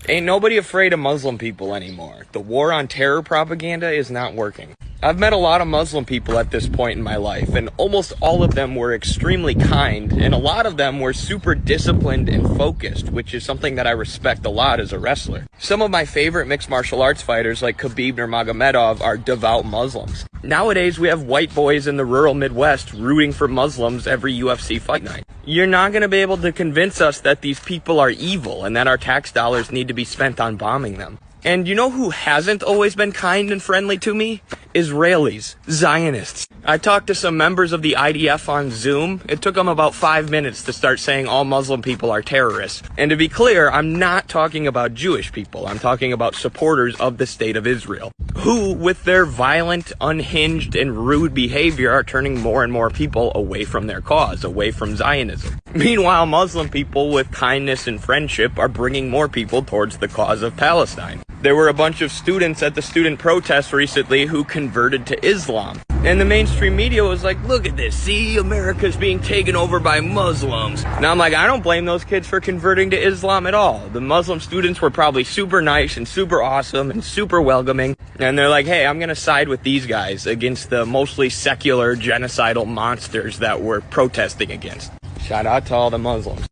Ain't nobody afraid of Muslim people anymore. The war on terror propaganda is not working. I've met a lot of Muslim people at this point in my life, and almost all of them were extremely kind, and a lot of them were super disciplined and focused, which is something that I respect a lot as a wrestler. Some of my favorite mixed martial arts fighters like Khabib Nurmagomedov are devout Muslims. Nowadays, we have white boys in the rural Midwest rooting for Muslims every UFC fight night. You're not going to be able to convince us that these people are evil and that our tax dollars need to be spent on bombing them. And you know who hasn't always been kind and friendly to me? Israelis, Zionists. I talked to some members of the IDF on Zoom. It took them about 5 minutes to start saying all Muslim people are terrorists. And to be clear, I'm not talking about Jewish people. I'm talking about supporters of the state of Israel, who, with their violent, unhinged, and rude behavior, are turning more and more people away from their cause, away from Zionism. Meanwhile, Muslim people with kindness and friendship are bringing more people towards the cause of Palestine. There were a bunch of students at the student protests recently who converted to Islam. And the mainstream media was like, look at this, see, America's being taken over by Muslims. Now I'm like, I don't blame those kids for converting to Islam at all. The Muslim students were probably super nice and super awesome and super welcoming. And they're like, hey, I'm gonna side with these guys against the mostly secular genocidal monsters that we're protesting against. Shout out to all the Muslims.